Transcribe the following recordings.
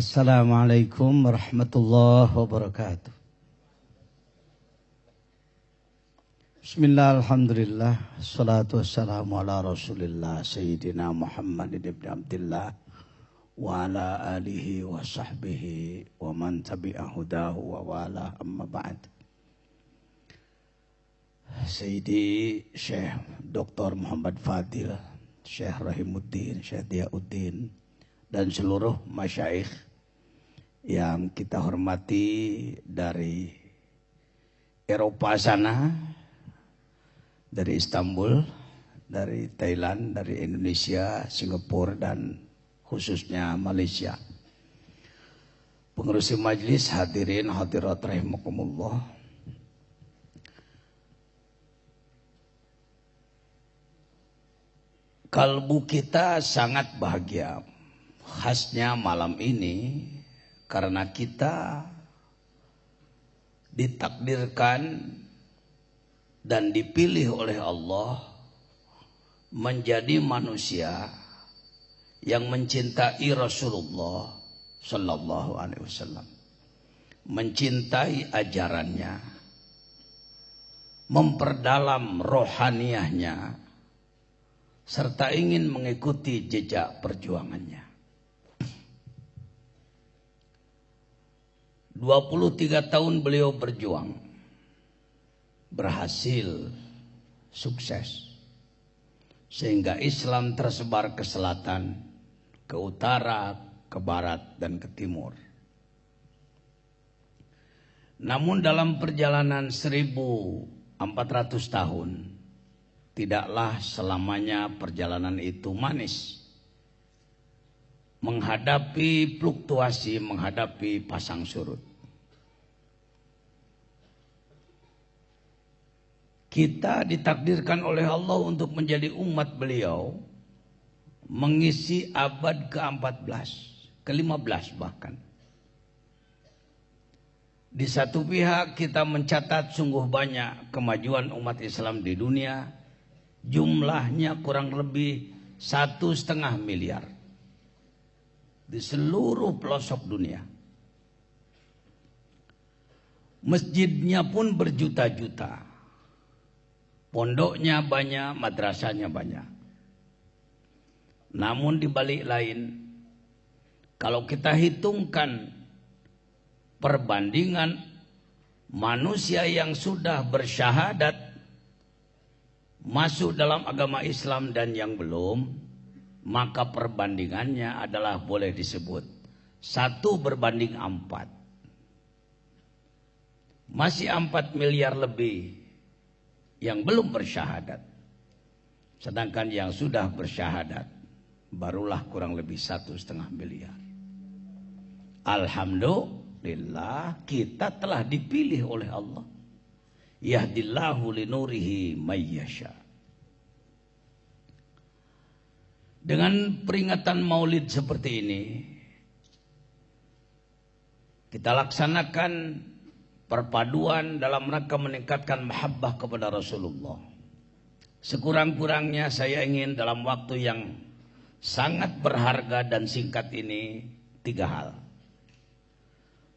Assalamualaikum warahmatullahi wabarakatuh. Bismillah, alhamdulillah, salatu wassalamu ala rasulillah Sayyidina Muhammad ibn Abdillah wa ala alihi wa sahbihi wa man tabi'ahudahu wa wala amma ba'd. Sayyidi Syekh Dr. Muhammad Fadil, Syekh Rahimuddin, Syekh Diyauddin, dan seluruh masyaikh yang kita hormati dari Eropa sana, dari Istanbul, dari Thailand, dari Indonesia, Singapura, dan khususnya Malaysia. Pengurusi majlis, hadirin hadirat rahimakumullah. Kalbu kita sangat bahagia. Khasnya malam ini karena kita ditakdirkan dan dipilih oleh Allah menjadi manusia yang mencintai Rasulullah Sallallahu Alaihi Wasallam, mencintai ajarannya, memperdalam rohaniahnya, serta ingin mengikuti jejak perjuangannya. 23 tahun beliau berjuang, berhasil, sukses, sehingga Islam tersebar ke selatan, ke utara, ke barat, dan ke timur. Namun dalam perjalanan 1400 tahun, tidaklah selamanya perjalanan itu manis. Menghadapi fluktuasi, menghadapi pasang surut. Kita ditakdirkan oleh Allah untuk menjadi umat beliau, mengisi abad ke-14, ke-15 bahkan. Di satu pihak kita mencatat sungguh banyak kemajuan umat Islam di dunia, jumlahnya kurang lebih 1,5 miliar di seluruh pelosok dunia. Masjidnya pun berjuta-juta. Pondoknya banyak, madrasahnya banyak. Namun di balik lain, kalau kita hitungkan perbandingan manusia yang sudah bersyahadat masuk dalam agama Islam dan yang belum, maka perbandingannya adalah boleh disebut 1 berbanding 4. Masih 4 miliar lebih yang belum bersyahadat, sedangkan yang sudah bersyahadat barulah kurang lebih 1,5 miliar. Alhamdulillah, kita telah dipilih oleh Allah. Yahdillahu linurihi mayyasha. Dengan peringatan Maulid seperti ini, kita laksanakan perpaduan dalam rangka meningkatkan mahabbah kepada Rasulullah. Sekurang-kurangnya saya ingin dalam waktu yang sangat berharga dan singkat ini 3 hal.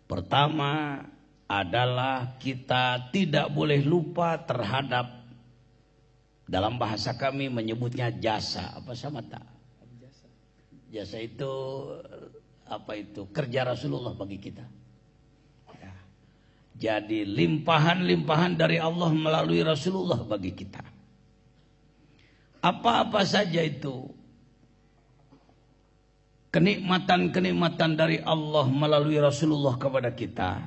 Pertama adalah kita tidak boleh lupa terhadap, dalam bahasa kami menyebutnya jasa. Apa sama tak? Jasa itu apa itu? Kerja Rasulullah bagi kita. Jadi limpahan-limpahan dari Allah melalui Rasulullah bagi kita. Apa-apa saja itu kenikmatan-kenikmatan dari Allah melalui Rasulullah kepada kita.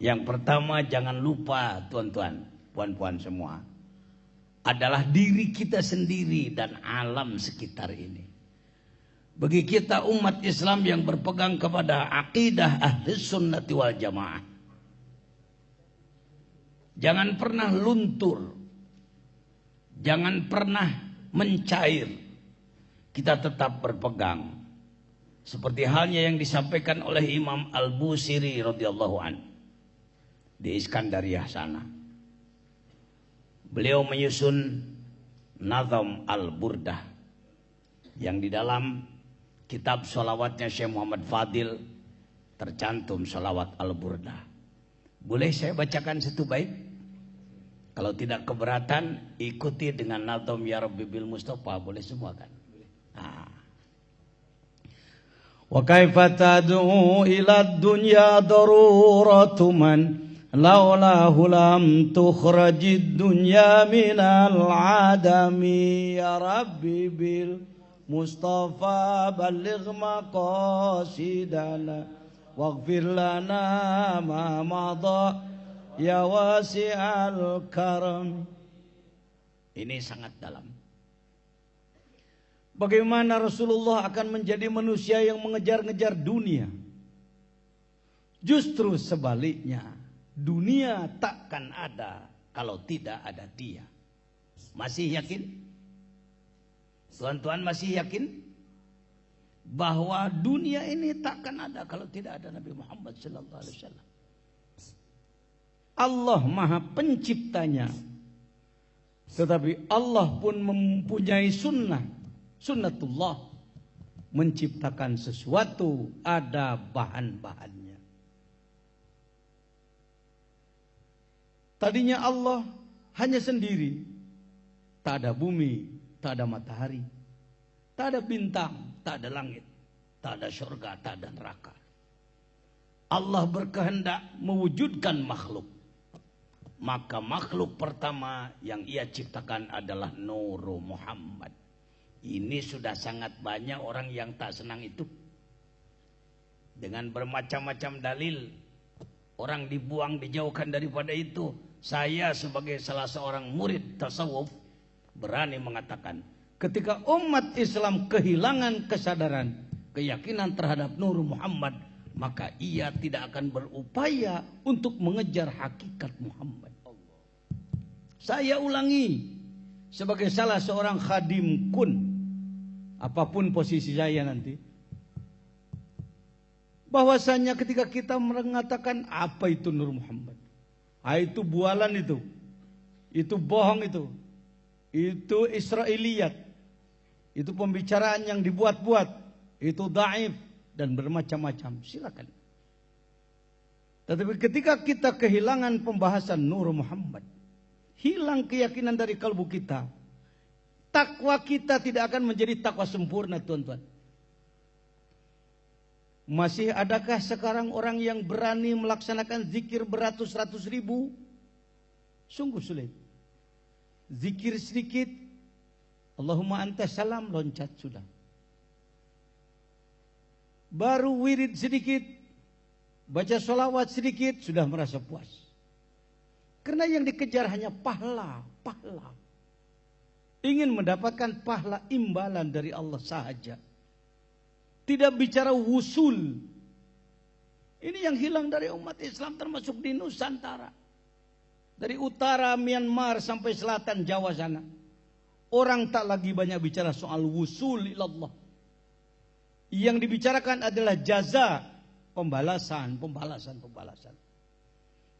Yang pertama, jangan lupa tuan-tuan, puan-puan semua, adalah diri kita sendiri dan alam sekitar ini. Bagi kita umat Islam yang berpegang kepada akidah Ahlus Sunnati wal Jamaah, jangan pernah luntur, jangan pernah mencair. Kita tetap berpegang. Seperti halnya yang disampaikan oleh Imam Al-Busiri radhiyallahu an di Iskandariyah sana. Beliau menyusun Nazam Al-Burdah yang di dalam kitab sholawatnya Syekh Muhammad Fadil tercantum salawat al-burda. Boleh saya bacakan satu bait? Kalau tidak keberatan, ikuti dengan nadham ya Rabbi bil Mustafa, boleh semua kan? Wa kaifa tad'u ila dunya daruratu man laulahu lam tukhrajid dunya minal adami ya Rabbi bil Mustafa balligh maqasidana waghfir lana ma madha ya wasi'al karam. Ini sangat dalam. Bagaimana Rasulullah akan menjadi manusia yang mengejar-ngejar dunia? Justru sebaliknya, dunia takkan ada kalau tidak ada dia. Masih yakin? Tuan-tuan masih yakin bahwa dunia ini takkan ada kalau tidak ada Nabi Muhammad sallallahu alaihi wasallam? Allah Maha Penciptanya, tetapi Allah pun mempunyai sunnatullah, menciptakan sesuatu ada bahan-bahannya. Tadinya Allah hanya sendiri, tak ada bumi, tak ada matahari, tak ada bintang, tak ada langit, tak ada surga, tak ada neraka. Allah berkehendak mewujudkan makhluk. Maka makhluk pertama yang ia ciptakan adalah Nur Muhammad. Ini sudah sangat banyak orang yang tak senang itu. Dengan bermacam-macam dalil, orang dibuang, dijauhkan daripada itu. Saya sebagai salah seorang murid tasawuf berani mengatakan, ketika umat Islam kehilangan kesadaran, keyakinan terhadap Nur Muhammad, maka ia tidak akan berupaya untuk mengejar hakikat Muhammad. Saya ulangi, sebagai salah seorang khadim kun, apapun posisi saya nanti, bahwasanya ketika kita mengatakan apa itu Nur Muhammad, itu bualan, itu bohong, itu Israiliyat, itu pembicaraan yang dibuat-buat, itu dhaif dan bermacam-macam, silakan. Tetapi ketika kita kehilangan pembahasan Nur Muhammad, hilang keyakinan dari kalbu kita, takwa kita tidak akan menjadi takwa sempurna, tuan-tuan. Masih adakah sekarang orang yang berani melaksanakan zikir beratus-ratus ribu? Sungguh sulit. Zikir sedikit, Allahumma anta salam, loncat sudah. Baru wirid sedikit, baca sholawat sedikit, sudah merasa puas. Karena yang dikejar hanya pahala. Ingin mendapatkan pahala imbalan dari Allah sahaja. Tidak bicara wusul. Ini yang hilang dari umat Islam, termasuk di Nusantara. Dari utara Myanmar sampai selatan Jawa sana. Orang tak lagi banyak bicara soal wusul ilallah. Yang dibicarakan adalah jaza, pembalasan.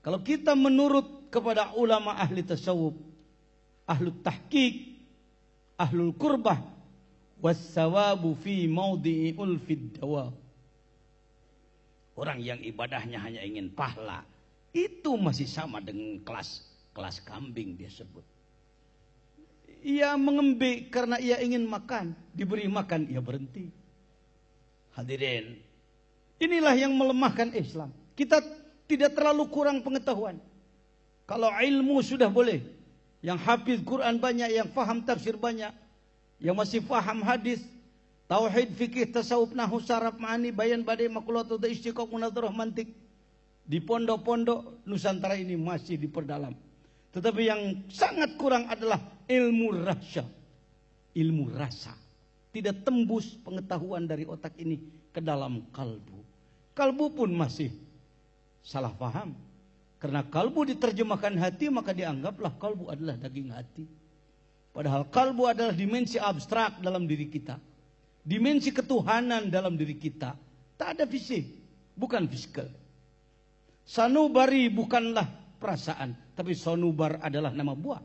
Kalau kita menurut kepada ulama ahli tasawuf, ahlu tahqiq, ahlul qurbah, wassawabu fi maudi'i ulfid dawa. Orang yang ibadahnya hanya ingin pahala, itu masih sama dengan kelas kambing dia sebut. Ia mengembik karena ia ingin makan, diberi makan ia berhenti. Hadirin, inilah yang melemahkan Islam. Kita tidak terlalu kurang pengetahuan. Kalau ilmu sudah boleh, yang hafiz Quran banyak, yang faham tafsir banyak, yang masih faham hadis, tauhid, fikih, tasawuf, nahwu, saraf, ma'ani, bayan, badai, makulat, istiqaq, munadharah, mantik, di pondok-pondok Nusantara ini masih diperdalam. Tetapi yang sangat kurang adalah ilmu rasa. Ilmu rasa. Tidak tembus pengetahuan dari otak ini ke dalam kalbu. Kalbu pun masih salah paham. Karena kalbu diterjemahkan hati, maka dianggaplah kalbu adalah daging hati. Padahal kalbu adalah dimensi abstrak dalam diri kita. Dimensi ketuhanan dalam diri kita. Tak ada fisik, bukan fisikal. Sanubari bukanlah perasaan, tapi sonubar adalah nama buah.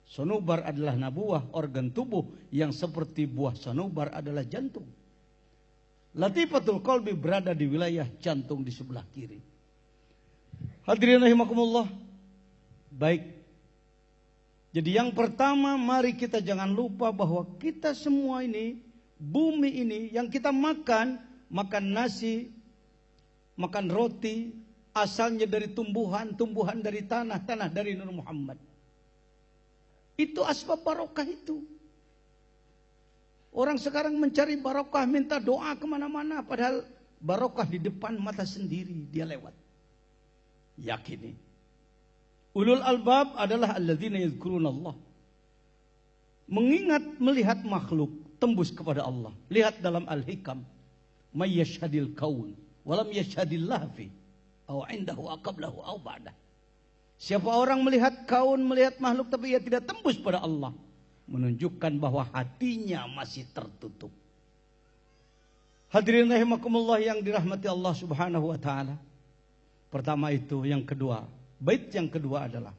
Sonubar adalah nama buah organ tubuh yang seperti buah sonubar adalah jantung. Latifatul qalbi berada di wilayah jantung di sebelah kiri. Hadirin rahimakumullah. Baik. Jadi yang pertama, mari kita jangan lupa bahwa kita semua ini, bumi ini yang kita makan nasi, makan roti, asalnya dari tumbuhan dari tanah dari Nur Muhammad. Itu asbab barokah itu. Orang sekarang mencari barokah, minta doa kemana-mana, padahal barokah di depan mata sendiri dia lewat. Yakini. Ulul albab adalah alladzina yadhkuruna Allah. Mengingat melihat makhluk tembus kepada Allah. Lihat dalam Al-Hikam, may yashhadil kaun walam yashhadillah fi aw indahu aqablahu aw ba'dah. Siapa orang melihat kaun, melihat makhluk tapi ia tidak tembus pada Allah, menunjukkan bahwa hatinya masih tertutup. Hadirin rahimakumullah yang dirahmati Allah Subhanahu wa taala. Pertama itu, yang kedua, bait yang kedua adalah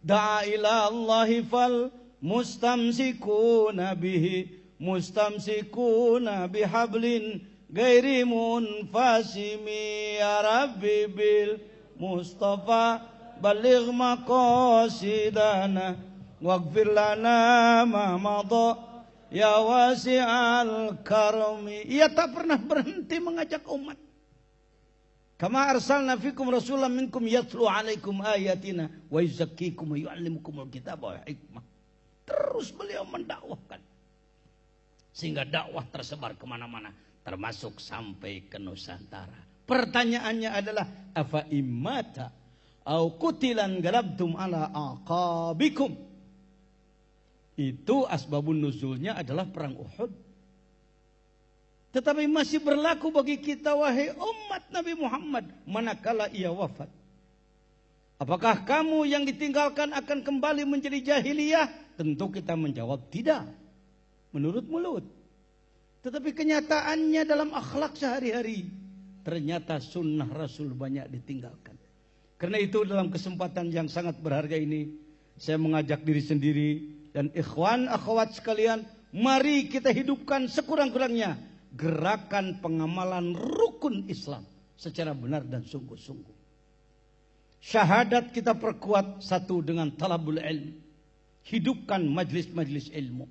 da'a ila Allahi fal mustamsikuna bihi mustamsikuna bihablin ghairi munfasimi ya rabbi bil mustafa baligh maqasidana waghfir lana ma madha ya wasi'al karmi. Ia tak pernah berhenti mengajak umat. Kama arsalna fikum rasulan minkum yatlu alaikum ayatina wa yuzakkikum wa yu'allimukumul kitaba wal hikmah. Terus beliau mendakwahkan sehingga dakwah tersebar kemana-mana, termasuk sampai ke Nusantara. Pertanyaannya adalah afa immata au qutilan galabtum ala aqabikum. Itu asbabun nuzulnya adalah perang Uhud. Tetapi masih berlaku bagi kita, wahai umat Nabi Muhammad, manakala ia wafat. Apakah kamu yang ditinggalkan akan kembali menjadi jahiliyah? Tentu kita menjawab tidak. Menurut mulut. Tetapi kenyataannya dalam akhlak sehari-hari, ternyata sunnah Rasul banyak ditinggalkan. Karena itu dalam kesempatan yang sangat berharga ini, saya mengajak diri sendiri dan ikhwan akhwat sekalian, mari kita hidupkan sekurang-kurangnya gerakan pengamalan rukun Islam secara benar dan sungguh-sungguh. Syahadat kita perkuat satu dengan talabul ilm. Hidupkan majlis-majlis ilmu.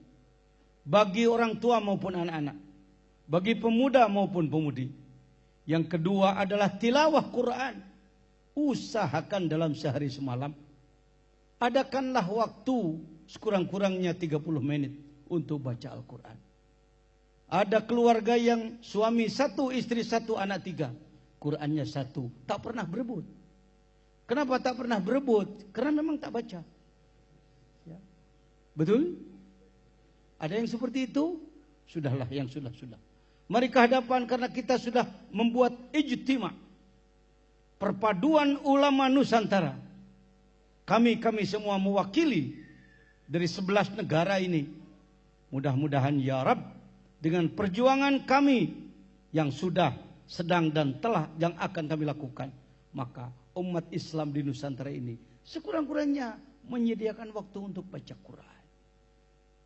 Bagi orang tua maupun anak-anak. Bagi pemuda maupun pemudi. Yang kedua adalah tilawah Quran. Usahakan dalam sehari semalam. Adakanlah waktu sekurang-kurangnya 30 menit untuk baca Al-Quran. Ada keluarga yang suami satu, istri satu, anak tiga. Qurannya satu. Tak pernah berebut. Kenapa tak pernah berebut? Karena memang tak baca. Ya. Betul? Ada yang seperti itu? Sudahlah yang sudah-sudah. Mari ke hadapan karena kita sudah membuat ijtima. Perpaduan ulama Nusantara. Kami semua mewakili dari 11 negara ini. Mudah-mudahan ya Rabb, dengan perjuangan kami yang sudah, sedang dan telah yang akan kami lakukan, maka umat Islam di Nusantara ini sekurang-kurangnya menyediakan waktu untuk baca Quran.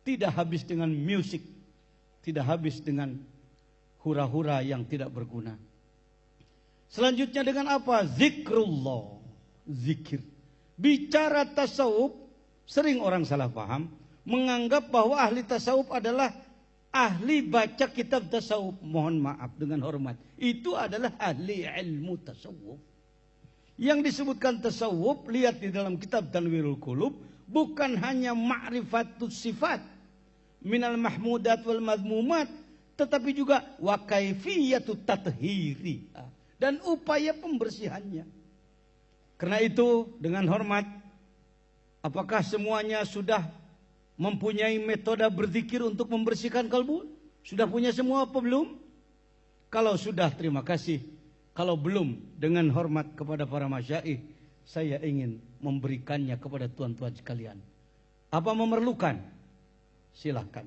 Tidak habis dengan musik, tidak habis dengan hura-hura yang tidak berguna. Selanjutnya dengan apa? Zikrullah, zikir. Bicara tasawuf, sering orang salah paham, menganggap bahwa ahli tasawuf adalah ahli baca kitab tasawuf. Mohon maaf dengan hormat, itu adalah ahli ilmu tasawuf. Yang disebutkan tasawuf, lihat di dalam kitab Tanwirul Qulub, bukan hanya ma'rifatus sifat minal mahmudat wal madmumat, tetapi juga wa kaifiyatut tathhiri, dan upaya pembersihannya. Karena itu dengan hormat, apakah semuanya sudah mempunyai metode berzikir untuk membersihkan kalbu? Sudah punya semua apa belum? Kalau sudah, terima kasih. Kalau belum, dengan hormat kepada para masyaikh, saya ingin memberikannya kepada tuan-tuan sekalian. Apa memerlukan? Silahkan.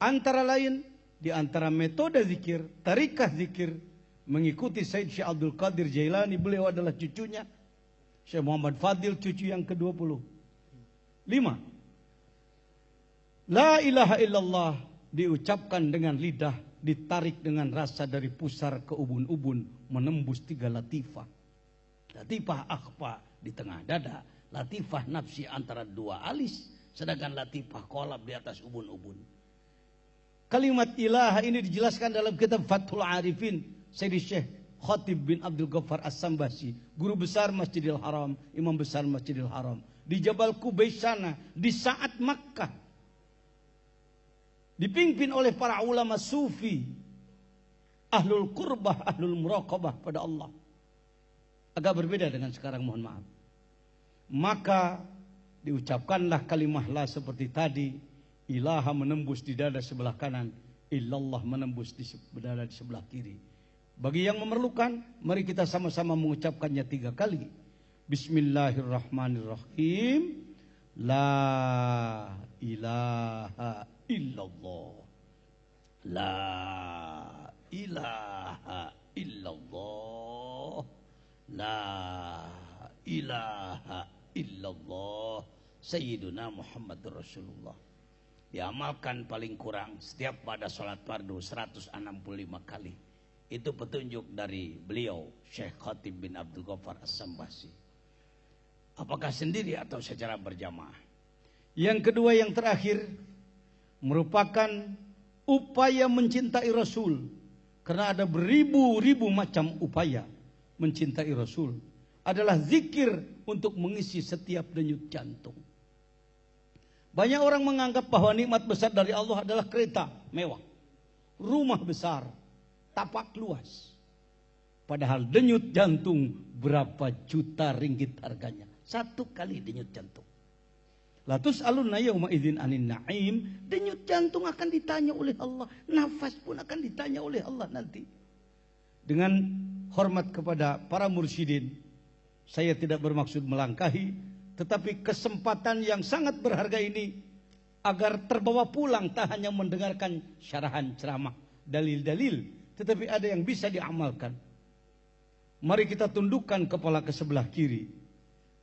Antara lain, di antara metode zikir, tarikah zikir, mengikuti Said Syekh Abdul Qadir Jailani, beliau adalah cucunya Syekh Muhammad Fadil, cucu yang ke-20. 5. La ilaha illallah diucapkan dengan lidah ditarik dengan rasa dari pusar ke ubun-ubun, menembus 3 latifah. Latifah akhfa di tengah dada, latifah nafsi antara 2 alis, sedangkan latifah kolab di atas ubun-ubun. Kalimat ilaha ini dijelaskan dalam kitab Fathul Arifin, Sayyidi Syekh Khatib bin Abdul Ghaffar As-Sambasi, guru besar Masjidil Haram, imam besar Masjidil Haram, di Jabal Qubais sana, di saat Makkah, dipimpin oleh para ulama sufi, ahlul qurbah, ahlul muraqabah pada Allah. Agak berbeda dengan sekarang, mohon maaf. Maka diucapkanlah kalimah la seperti tadi. Ilaha menembus di dada sebelah kanan, illallah menembus di dada di sebelah kiri. Bagi yang memerlukan, mari kita sama-sama mengucapkannya 3 kali. Bismillahirrahmanirrahim. La ilaha illallah. La ilaha illallah. La ilaha illallah. Sayyiduna Muhammadur Rasulullah. Diamalkan paling kurang setiap pada sholat fardu 165 kali. Itu petunjuk dari beliau Syekh Khatib bin Abdul Ghaffar As-Sambasi. Apakah sendiri atau secara berjamaah? Yang kedua, yang terakhir, merupakan upaya mencintai Rasul. Karena ada beribu-ribu macam upaya mencintai Rasul. Adalah zikir untuk mengisi setiap denyut jantung. Banyak orang menganggap bahwa nikmat besar dari Allah adalah kereta mewah, rumah besar, tapak luas. Padahal denyut jantung berapa juta ringgit harganya. 1 kali denyut jantung. Latus alunna yauma idzin anin na'im. Denyut jantung akan ditanya oleh Allah. Nafas pun akan ditanya oleh Allah nanti. Dengan hormat kepada para mursyidin, saya tidak bermaksud melangkahi, tetapi kesempatan yang sangat berharga ini agar terbawa pulang, tak hanya mendengarkan syarahan ceramah, dalil-dalil, tetapi ada yang bisa diamalkan. Mari kita tundukkan kepala ke sebelah kiri.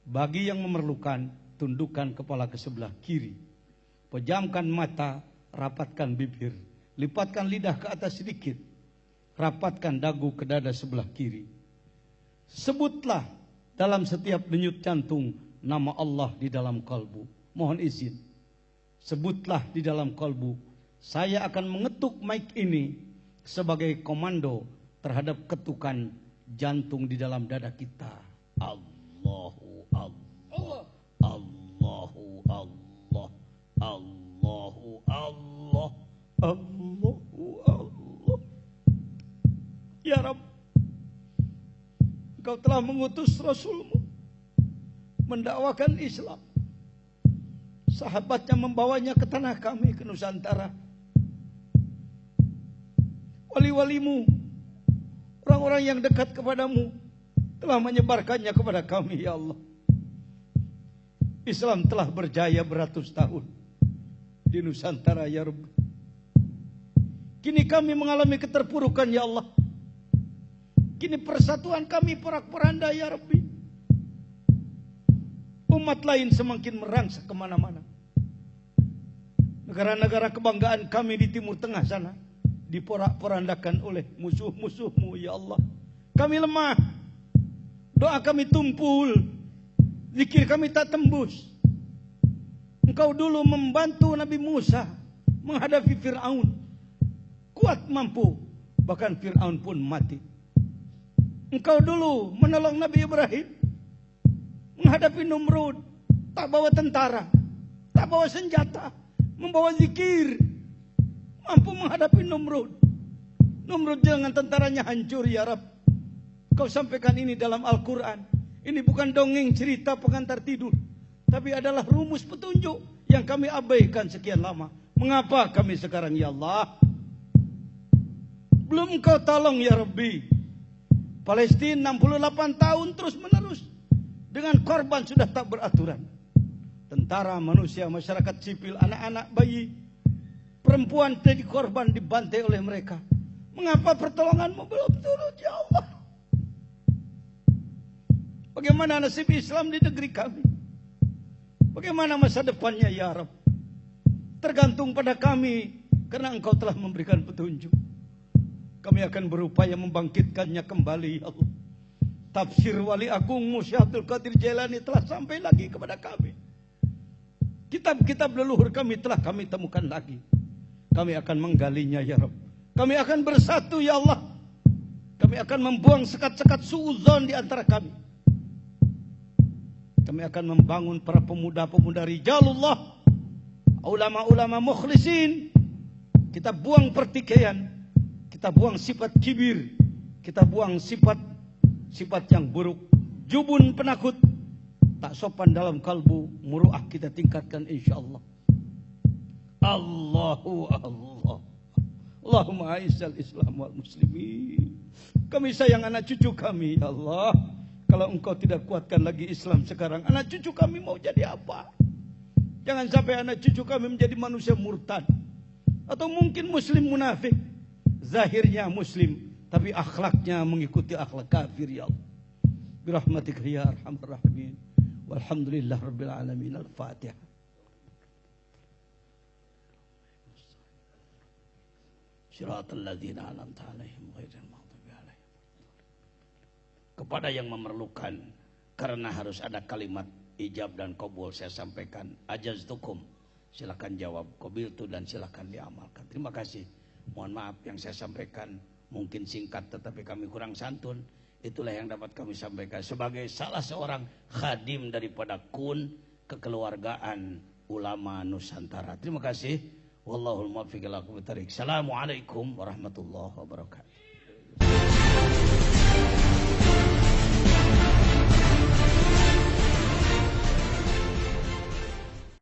Bagi yang memerlukan, tundukkan kepala ke sebelah kiri. Pejamkan mata, rapatkan bibir, lipatkan lidah ke atas sedikit, rapatkan dagu ke dada sebelah kiri. Sebutlah dalam setiap denyut jantung nama Allah di dalam kalbu. Mohon izin, sebutlah di dalam kalbu. Saya akan mengetuk mic ini sebagai komando terhadap ketukan jantung di dalam dada kita. Allahu Allah, Allahu Allah, Allahu Allah, Allahu Allah. Ya Rabb, Engkau telah mengutus Rasulmu mendakwakan Islam. Sahabatnya membawanya ke tanah kami, ke Nusantara. Wali-walimu, orang-orang yang dekat kepadamu telah menyebarkannya kepada kami, ya Allah. Islam telah berjaya beratus tahun di Nusantara, ya Rabbi. Kini kami mengalami keterpurukan, ya Allah. Kini persatuan kami porak-poranda, ya Rabbi. Umat lain semakin merangsek kemana-mana. Negara-negara kebanggaan kami di Timur Tengah sana diporak-porandakan oleh musuh-musuhmu, ya Allah. Kami lemah, doa kami tumpul, zikir kami tak tembus. Engkau dulu membantu Nabi Musa menghadapi Fir'aun, kuat mampu, bahkan Fir'aun pun mati. Engkau dulu menolong Nabi Ibrahim menghadapi Numrud, tak bawa tentara, tak bawa senjata, membawa zikir, mampu menghadapi Numrud. Numrud dengan tentaranya hancur, ya Rabb. Kau sampaikan ini dalam Al-Quran. Ini bukan dongeng cerita pengantar tidur, tapi adalah rumus petunjuk yang kami abaikan sekian lama. Mengapa kami sekarang, ya Allah, belum Engkau tolong, ya Rabbi? Palestina 68 tahun terus menerus dengan korban sudah tak beraturan. Tentara, manusia, masyarakat sipil, anak-anak, bayi, perempuan jadi korban, dibantai oleh mereka. Mengapa pertolonganmu belum turun, ya Allah? Bagaimana nasib Islam di negeri kami? Bagaimana masa depannya, ya Rabb? Tergantung pada kami, karena Engkau telah memberikan petunjuk. Kami akan berupaya membangkitkannya kembali ya Allah. Tafsir Wali Agung Syekh Abdul Qadir Jailani telah sampai lagi kepada kami. Kitab-kitab leluhur kami telah kami temukan lagi. Kami akan menggalinya ya Rabb. Kami akan bersatu ya Allah. Kami akan membuang sekat-sekat suudzon di antara kami. Kami akan membangun para pemuda-pemuda rijalullah, ulama-ulama mukhlisin. Kita buang pertikaian, kita buang sifat kibir, kita buang sifat yang buruk, jubun penakut, tak sopan dalam kalbu, muruah kita tingkatkan insyaallah. Allahu Allah. Allahumma a'izzal Islam wal muslimin. Kami sayang anak cucu kami ya Allah. Kalau engkau tidak kuatkan lagi Islam sekarang, anak cucu kami mau jadi apa? Jangan sampai anak cucu kami menjadi manusia murtad. Atau mungkin muslim munafik. Zahirnya muslim, tapi akhlaknya mengikuti akhlak kafir ya Allah. Birahmatika ya arhamar rahimin. Walhamdulillah rabbil alamin. Al-Fatihah. Shiratal ladzina an'amta 'alaihim ghairil maghdubi 'alaihim. Kepada yang memerlukan, karena harus ada kalimat ijab dan qabul, saya sampaikan ajaztukum, silakan jawab, qabiltu, dan silakan diamalkan. Terima kasih. Mohon maaf yang saya sampaikan mungkin singkat tetapi kami kurang santun. Itulah yang dapat kami sampaikan sebagai salah seorang khadim daripada kun kekeluargaan ulama Nusantara. Terima kasih. Wallahul muwaffiq ila aqwamit thoriq. Assalamualaikum warahmatullahi wabarakatuh.